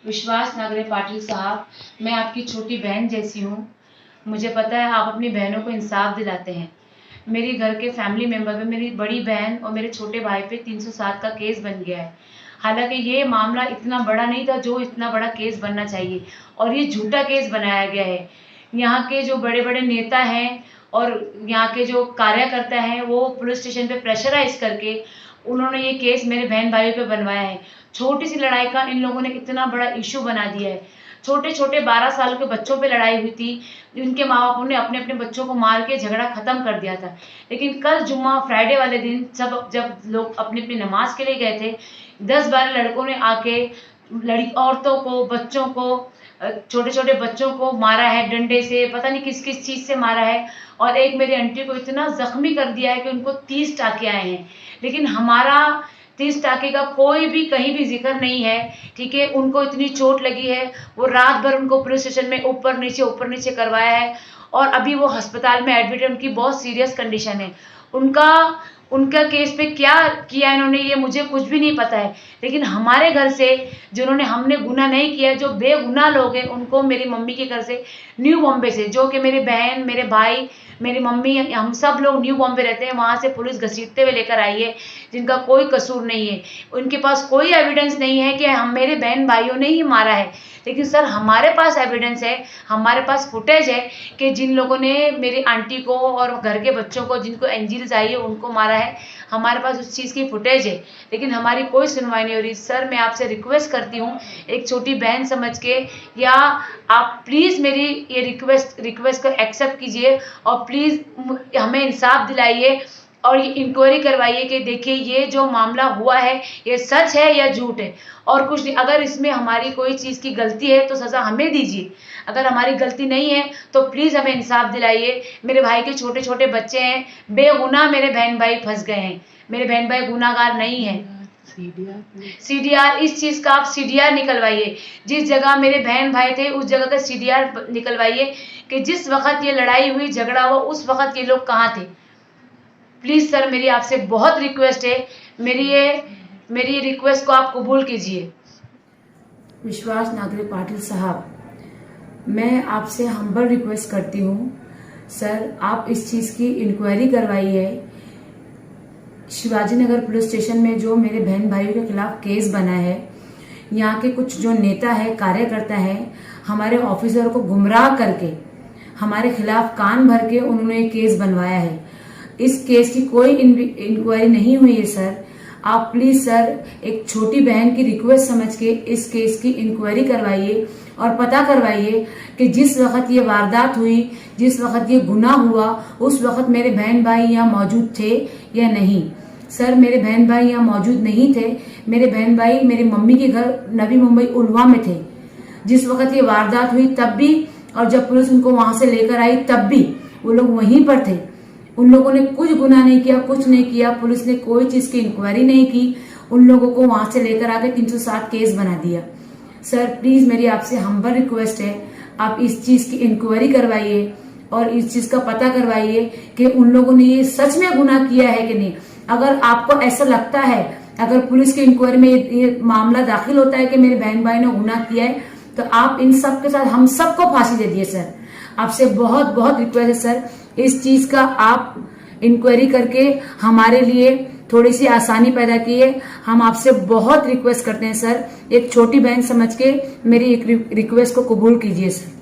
विश्वास नागरे पाटिल साहब, मैं आपकी छोटी बहन जैसी हूँ। मुझे पता है आप अपनी बहनों को इंसाफ दिलाते हैं। मेरी घर के फैमिली मेंबर में मेरी बड़ी बहन और मेरे छोटे भाई पे 307 का केस बन गया है। हालांकि ये मामला इतना बड़ा नहीं था जो इतना बड़ा केस बनना चाहिए, और ये झूठा केस बनाया गया है। यहाँ के जो बड़े बड़े नेता हैं और यहाँ के जो कार्यकर्ता हैं वो पुलिस स्टेशन पे प्रेशराइज करके उन्होंने ये केस मेरे बहन भाइयों पे बनवाया है। छोटी सी लड़ाई का इन लोगों ने इतना बड़ा इशू बना दिया है। छोटे छोटे 12 साल के बच्चों पे लड़ाई हुई थी, उनके माँ बापों ने अपने अपने बच्चों को मार के झगड़ा खत्म कर दिया था। लेकिन कल जुम्मा फ्राइडे वाले दिन जब लोग अपनी अपनी नमाज के लिए गए थे, 10-12 लड़कों ने आके औरतों को, बच्चों को, छोटे छोटे बच्चों को मारा है डंडे से, पता नहीं किस किस चीज से मारा है। और एक मेरी आंटी को इतना जख्मी कर दिया है कि उनको 30 टाके आए हैं। लेकिन हमारा 30 टाके का कोई भी कहीं भी जिक्र नहीं है। ठीक है, उनको इतनी चोट लगी है, वो रात भर उनको पुलिस स्टेशन में ऊपर नीचे करवाया है, और अभी वो अस्पताल में एडमिट है। उनकी बहुत सीरियस कंडीशन है। उनका केस पे क्या किया इन्होंने ये मुझे कुछ भी नहीं पता है। लेकिन हमारे घर से जिन्होंने, हमने गुनाह नहीं किया, जो बेगुनाह लोग हैं, उनको मेरी मम्मी के घर से, न्यू बॉम्बे से, जो कि मेरी बहन, मेरे भाई, मेरी मम्मी, हम सब लोग न्यू बॉम्बे रहते हैं, वहाँ से पुलिस घसीटते हुए लेकर आई है, जिनका कोई कसूर नहीं है। उनके पास कोई एविडेंस नहीं है कि हम, मेरे बहन भाइयों ने ही मारा है। लेकिन सर, हमारे पास एविडेंस है, हमारे पास फुटेज है कि जिन लोगों ने मेरी आंटी को और घर के बच्चों को, जिनको इंजरीज आई है, उनको मारा है। हमारे पास उस चीज़ की फुटेज है, लेकिन हमारी कोई सुनवाई नहीं हो रही। सर, मैं आपसे रिक्वेस्ट करती हूँ, एक छोटी बहन समझ के, या आप प्लीज़ मेरी ये रिक्वेस्ट को एक्सेप्ट कीजिए और प्लीज़ हमें इंसाफ दिलाइए और ये इंक्वायरी करवाइए कि देखिए ये जो मामला हुआ है ये सच है या झूठ है, और कुछ नहीं। अगर इसमें हमारी कोई चीज़ की गलती है तो सज़ा हमें दीजिए, अगर हमारी गलती नहीं है तो प्लीज़ हमें इंसाफ दिलाइए। मेरे भाई के छोटे छोटे बच्चे हैं, बेगुनाह मेरे बहन भाई फंस गए हैं। मेरे बहन भाई गुनाहगार नहीं है। सीडीआर, इस चीज़ का आप सीडीआर निकलवाइए। जिस जगह मेरे बहन भाई थे उस जगह का सीडीआर निकलवाइए कि जिस वक्त ये लड़ाई हुई, झगड़ा हुआ, उस वक्त ये लोग कहाँ थे। प्लीज़ सर, मेरी आपसे बहुत रिक्वेस्ट है, मेरी ये रिक्वेस्ट को आप कबूल कीजिए। विश्वास नागरे पाटिल साहब, मैं आपसे हम्बल रिक्वेस्ट करती हूँ सर, आप इस चीज़ की इंक्वायरी करवाइए। शिवाजी नगर पुलिस स्टेशन में जो मेरे बहन भाइयों के खिलाफ केस बना है, यहाँ के कुछ जो नेता है, कार्यकर्ता है, हमारे ऑफिसर को गुमराह करके हमारे खिलाफ कान भर के उन्होंने केस बनवाया है। इस केस की कोई इंक्वायरी नहीं हुई है सर। आप प्लीज सर, एक छोटी बहन की रिक्वेस्ट समझ के इस केस की इंक्वायरी करवाइए और पता करवाइए कि जिस वक्त ये वारदात हुई, जिस वक्त ये गुनाह हुआ, उस वक्त मेरे बहन भाई यहाँ मौजूद थे या नहीं। सर, मेरे बहन भाई यहाँ मौजूद नहीं थे। मेरे बहन भाई मेरी मम्मी के घर नवी मुंबई उलवा में थे जिस वक्त ये वारदात हुई, तब भी, और जब पुलिस उनको वहां से लेकर आई तब भी वो लोग वहीं पर थे। उन लोगों ने कुछ गुनाह नहीं किया, कुछ नहीं किया। पुलिस ने कोई चीज की इंक्वायरी नहीं की, उन लोगों को वहां से लेकर आके 307 केस बना दिया। सर, प्लीज मेरी आपसे हम्बल रिक्वेस्ट है, आप इस चीज की इंक्वायरी करवाइए और इस चीज का पता करवाइए कि उन लोगों ने ये सच में गुनाह किया है कि नहीं। अगर आपको ऐसा लगता है, अगर पुलिस की इंक्वायरी में ये मामला दाखिल होता है कि मेरे बहन भाई ने गुनाह किया है, तो आप इन सब के साथ हम सबको फांसी दे दिए। सर, आपसे बहुत बहुत रिक्वेस्ट है सर, इस चीज का आप इंक्वायरी करके हमारे लिए थोड़ी सी आसानी पैदा कीजिए। हम आपसे बहुत रिक्वेस्ट करते हैं सर, एक छोटी बहन समझ के मेरी एक रिक्वेस्ट को कबूल कीजिए सर।